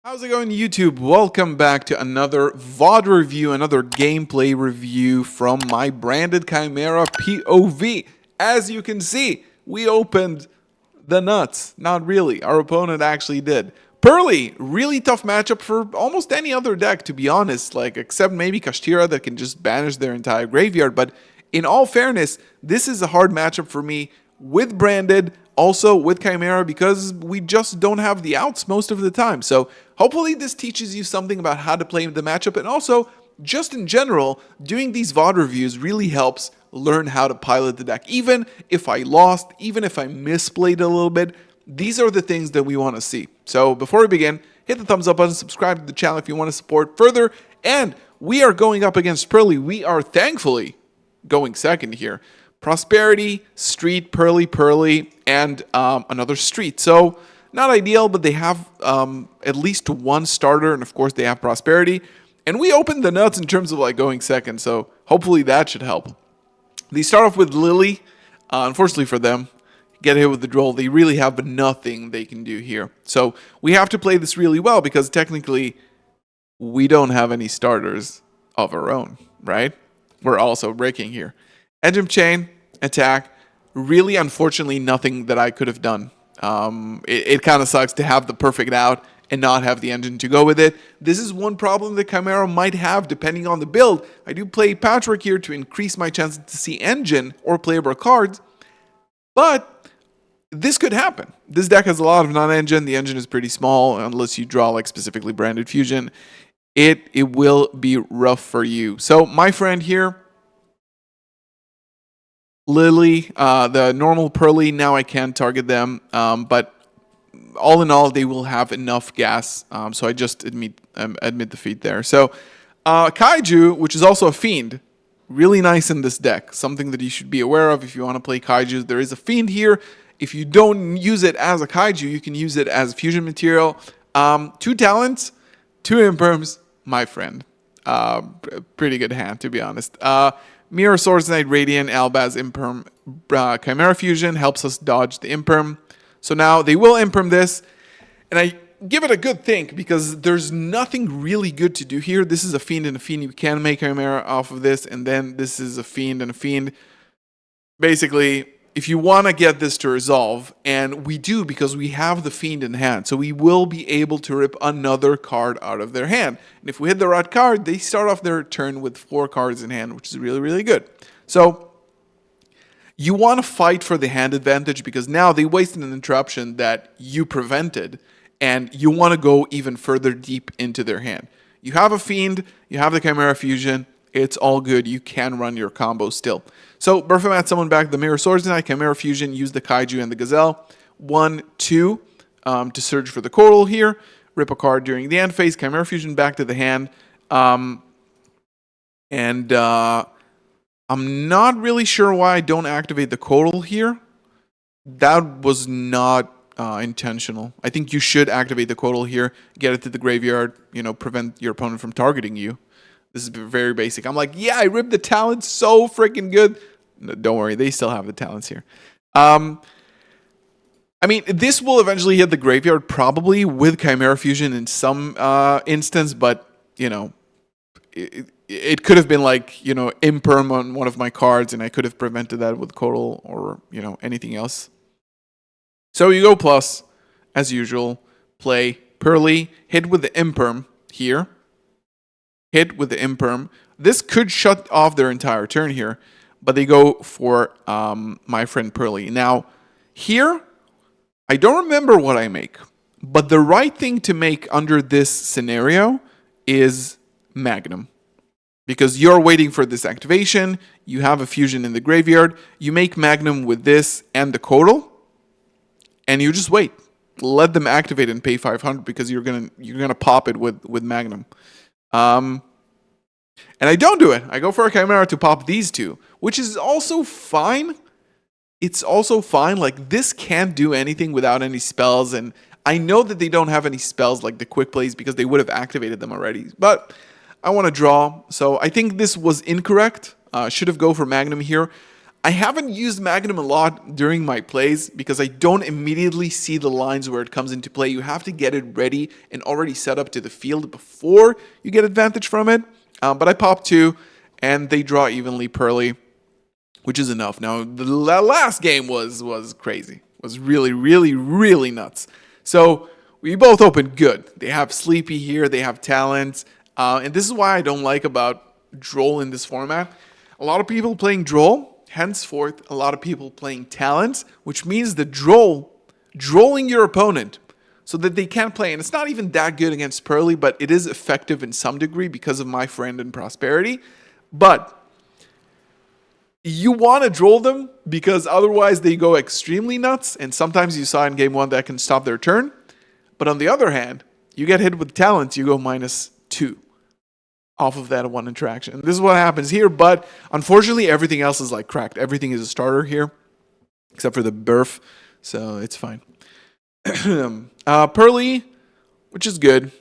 How's it going, YouTube? Welcome back to another VOD review, another gameplay review from my branded Chimera POV. As you can see, we opened the nuts. Not really. Our opponent actually did. Purrely, really tough matchup for almost any other deck, to be honest, except maybe Kashtira that can just banish their entire graveyard. But in all fairness, this is a hard matchup for me with branded, also with Chimera, because we just don't have the outs most of the time. So hopefully this teaches you something about how to play the matchup, and also just in general, doing these VOD reviews really helps learn how to pilot the deck. Even if I lost, even if I misplayed a little bit, these are the things that we want to see. So before we begin, hit the thumbs up button, subscribe to the channel if you want to support further, and we are going up against Purrely. We are thankfully going second here. Prosperity, Street, Purrely, and another Street. So not ideal, but they have at least one starter, and of course they have Prosperity. And we opened the nuts in terms of going second, so hopefully that should help. They start off with Lily. Unfortunately for them, get hit with the Droll. They really have nothing they can do here. So we have to play this really well, because technically we don't have any starters of our own, right? We're also breaking here. Engine Chain, attack. Really, unfortunately, nothing that I could have done. It kind of sucks to have the perfect out and not have the engine to go with it. This is one problem that Chimera might have depending on the build. I do play Patchwork here to increase my chances to see engine or playable cards, but this could happen. This deck has a lot of non-engine. The engine is pretty small unless you draw specifically branded fusion. It will be rough for you. So my friend here, Lily, the normal Purrely, now I can target them, but all in all, they will have enough gas, so I just admit defeat there. So Kaiju, which is also a Fiend, really nice in this deck, something that you should be aware of if you want to play Kaiju. There is a Fiend here. If you don't use it as a Kaiju, you can use it as fusion material. 2 talents, 2 imperms, my friend. Pretty good hand, to be honest. Mirror, Swords Knight, Radiant, Albaz, Imperm, Chimera Fusion helps us dodge the Imperm. So now they will Imperm this, and I give it a good think because there's nothing really good to do here. This is a Fiend and a Fiend. You can make Chimera off of this, and then this is a Fiend and a Fiend. Basically, if you want to get this to resolve, and we do because we have the Fiend in hand, so we will be able to rip another card out of their hand. And if we hit the right card, they start off their turn with 4 cards in hand, which is really, really good. So you want to fight for the hand advantage because now they wasted an interruption that you prevented, and you want to go even further deep into their hand. You have a Fiend, you have the Chimera Fusion, it's all good. You can run your combo still. So Berfomat summon back the Mirror Swords Knight, Chimera Fusion, use the Kaiju and the Gazelle. 1, 2 to search for the Coral here. Rip a card during the end phase. Chimera Fusion back to the hand. I'm not really sure why I don't activate the Coral here. That was not intentional. I think you should activate the Coral here, get it to the graveyard, prevent your opponent from targeting you. This is very basic. I'm like, yeah, I ripped the talents so freaking good. No, don't worry, they still have the talents here. I mean, this will eventually hit the graveyard probably with Chimera Fusion in some instance, but, it could have been Imperm on one of my cards, and I could have prevented that with Coral or, anything else. So you go plus, as usual, play Purrely, hit with the Imperm here. Hit with the Imperm. This could shut off their entire turn here, but they go for my friend Purrely. Now, here, I don't remember what I make, but the right thing to make under this scenario is Magnum. Because you're waiting for this activation, you have a fusion in the graveyard, you make Magnum with this and the Coral, and you just wait. Let them activate and pay 500 because you're gonna pop it with Magnum. And I don't do it. I go for a Chimera to pop these 2, which is also fine. It's also fine. This can't do anything without any spells, and I know that they don't have any spells like the quick plays because they would have activated them already, but I want to draw, so I think this was incorrect. Should have go for Magnum here. I haven't used Magnum a lot during my plays because I don't immediately see the lines where it comes into play. You have to get it ready and already set up to the field before you get advantage from it. But I pop 2, and they draw evenly Pearly, which is enough. Now, the last game was crazy. Was really, really, really nuts. So we both opened good. They have Sleepy here. They have Talent. And this is why I don't like about Droll in this format. A lot of people playing Droll. Henceforth, a lot of people playing Talent, which means the drolling your opponent so that they can't play. And it's not even that good against Pearly, but it is effective in some degree because of my friend and Prosperity. But you want to droll them because otherwise they go extremely nuts. And sometimes you saw in game 1 that can stop their turn. But on the other hand, you get hit with Talent, you go -2. Off of that one interaction. This is what happens here, but unfortunately everything else is like cracked. Everything is a starter here, except for the Burf, so it's fine. Pearly, which is good.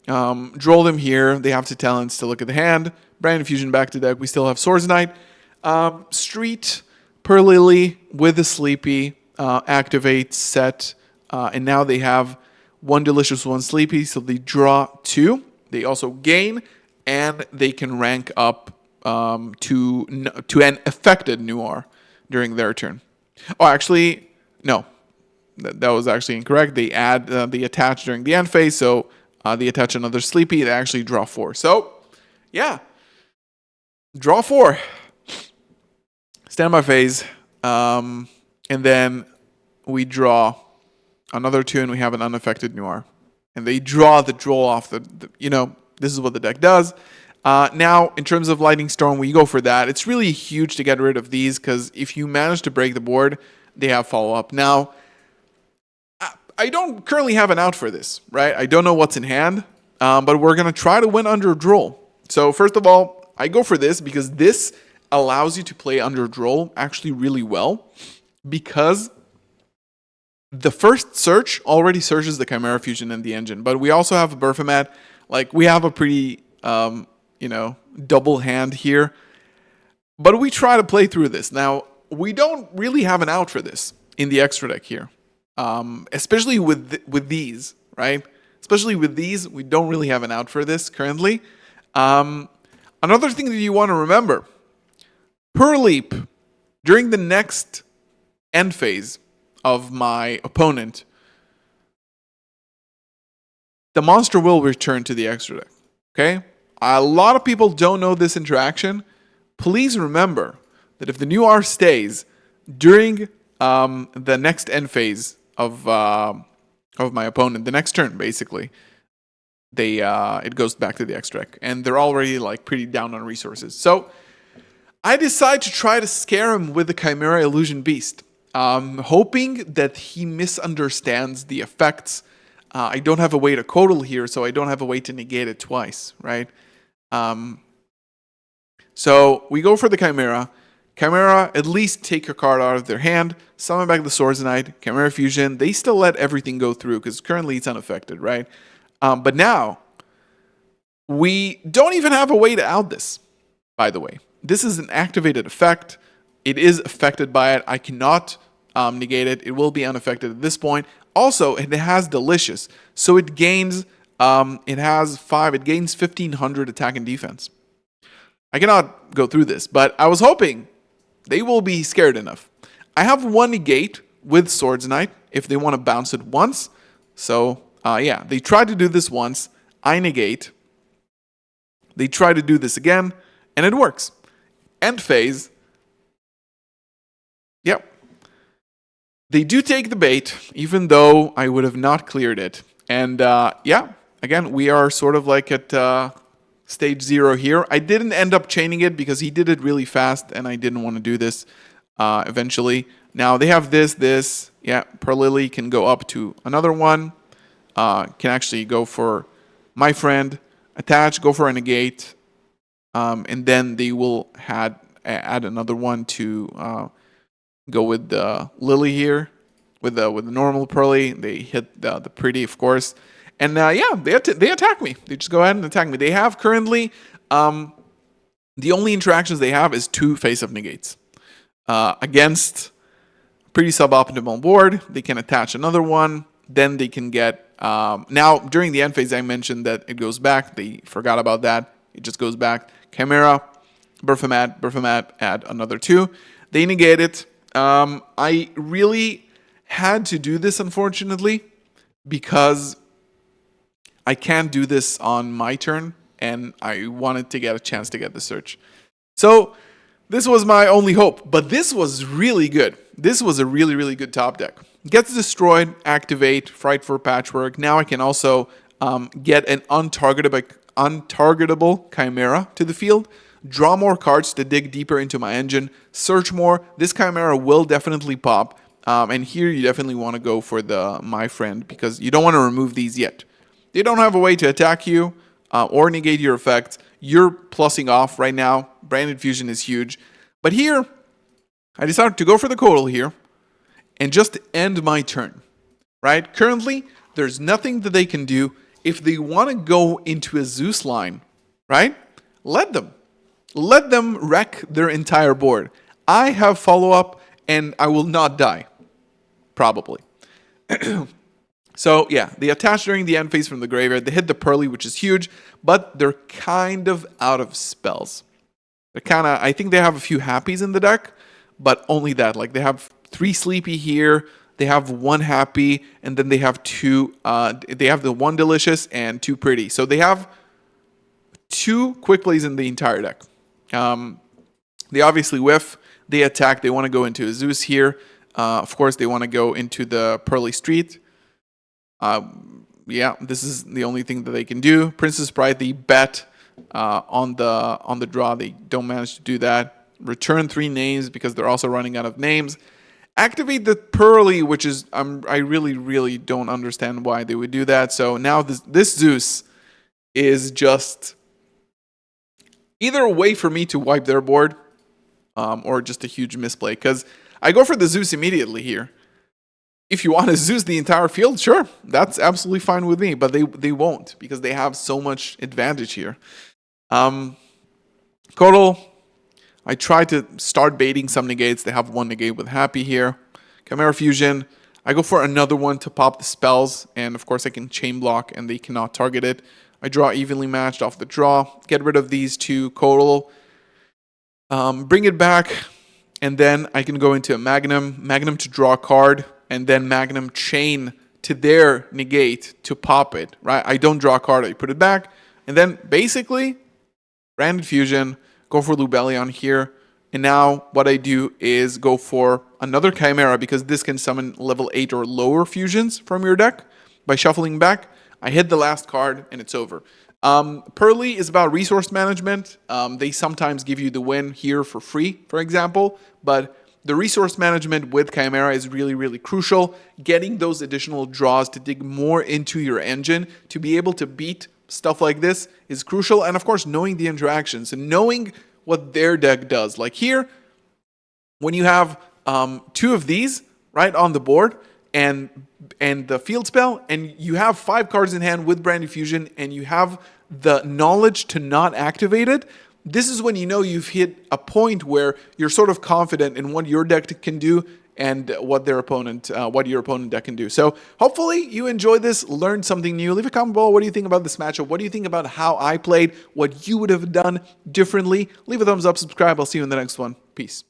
Droll them here. They have to Talents to look at the hand. Brand Fusion back to deck. We still have Swords Knight. Street, Pearlily with the Sleepy, activate, set, and now they have 1 Delicious, 1 Sleepy, so they draw 2. They also gain, and they can rank up to an affected Noir during their turn. Oh, actually, no. That was actually incorrect. They add the attach during the end phase, so they attach another Sleepy. They actually draw 4. So, yeah. Draw 4. Standby phase. And then we draw another 2, and we have an unaffected Noir. And they draw the Droll off this is what the deck does. Now, in terms of Lightning Storm, we go for that. It's really huge to get rid of these because if you manage to break the board, they have follow-up. Now, I don't currently have an out for this, right? I don't know what's in hand, but we're going to try to win under Droll. So first of all, I go for this because this allows you to play under Droll actually really well because the first search already searches the Chimera Fusion and the engine, but we also have a Berfomat. Like, we have a pretty, double hand here. But we try to play through this. Now, we don't really have an out for this in the extra deck here. Especially with these, right? Especially with these, we don't really have an out for this currently. Another thing that you want to remember. Purrleap, during the next end phase of my opponent, the monster will return to the extra deck, okay? A lot of people don't know this interaction. Please remember that if the new R stays during the next end phase of my opponent, the next turn, basically, it goes back to the extra deck. And they're already like pretty down on resources. So I decide to try to scare him with the Chimera Illusion Beast, hoping that he misunderstands the effects. I don't have a way to Codal here, so I don't have a way to negate it twice, right? So we go for the Chimera. Chimera, at least take your card out of their hand, summon back the Swords Knight, Chimera Fusion. They still let everything go through because currently it's unaffected, right? But now, we don't even have a way to out this, by the way. This is an activated effect. It is affected by it. I cannot negate it. It will be unaffected at this point. Also, it has Delicious, so it gains, it has 5, it gains 1,500 attack and defense. I cannot go through this, but I was hoping they will be scared enough. I have 1 negate with Swords Knight if they want to bounce it once. So, yeah, they tried to do this once. I negate. They try to do this again, and it works. End phase. Yep. They do take the bait, even though I would have not cleared it. And yeah, again, we are sort of like at stage 0 here. I didn't end up chaining it because he did it really fast, and I didn't want to do this eventually. Now, they have this. Yeah, Purrleap can go up to another one. Can actually go for my friend, attach, go for a negate. And then they will add another one to go with the Lily here, with the normal Pearly. They hit the pretty, of course, and yeah, they attack me. They just go ahead and attack me. They have currently the only interactions they have is 2 face-up negates. against pretty suboptimal board. They can attach another one. Then they can get... now, during the end phase, I mentioned that it goes back. They forgot about that. It just goes back. Chimera, Berfomat, add another 2. They negate it. I really had to do this, unfortunately, because I can't do this on my turn, and I wanted to get a chance to get the search. So this was my only hope, but this was really good. This was a really, really good top deck. Gets destroyed, activate, Fright for Patchwork. Now I can also get an untargetable Chimera to the field, draw more cards to dig deeper into my engine, search more. This Chimera will definitely pop. And here you definitely want to go for the My Friend, because you don't want to remove these yet. They don't have a way to attack you or negate your effect. You're plussing off right now. Branded Fusion is huge. But here, I decided to go for the Codal here and just end my turn, right? Currently, there's nothing that they can do. If they want to go into a Zeus line, right? Let them. Let them wreck their entire board. I have follow-up, and I will not die. Probably. So, yeah, they attach during the end phase from the graveyard. They hit the Pearly, which is huge, but they're kind of out of spells. They're kind of... I think they have a few Happies in the deck, but only that. Like, they have 3 Sleepy here, they have 1 Happy, and then they have 2... they have the 1 Delicious and 2 Pretty. So they have 2 Quick Plays in the entire deck. They obviously whiff. They attack. They want to go into a Zeus here. Of course, they want to go into the Pearly Street. Yeah, this is the only thing that they can do. Princess Pride, they bet on the draw. They don't manage to do that. Return 3 names because they're also running out of names. Activate the Pearly, which is... I really, really don't understand why they would do that. So now this Zeus is just either a way for me to wipe their board or just a huge misplay. Because I go for the Zeus immediately here. If you want to Zeus the entire field, sure, that's absolutely fine with me. But they won't, because they have so much advantage here. Codal, I tried to start baiting some negates. They have 1 negate with Happy here. Chimera Fusion, I go for another one to pop the spells. And of course I can chain block and they cannot target it. I draw evenly matched off the draw. Get rid of these 2 Codal. Bring it back. And then I can go into a Magnum. Magnum to draw a card. And then Magnum chain to their negate to pop it, right? I don't draw a card, I put it back. And then basically, Branded Fusion, go for Lubellion here. And now what I do is go for another Chimera, because this can summon level 8 or lower fusions from your deck. By shuffling back, I hit the last card and it's over. Pearly is about resource management. They sometimes give you the win here for free, for example. But the resource management with Chimera is really, really crucial. Getting those additional draws to dig more into your engine to be able to beat stuff like this is crucial. And of course, knowing the interactions and knowing what their deck does. Like here, when you have 2 of these right on the board and the field spell, and you have 5 cards in hand with Branded Fusion, and you have the knowledge to not activate it, this is when you know you've hit a point where you're sort of confident in what your deck can do and what your opponent deck can do. So hopefully you enjoyed this, learned something new. Leave a comment below. What do you think about this matchup? What do you think about how I played? What you would have done differently? Leave a thumbs up, subscribe. I'll see you in the next one. Peace.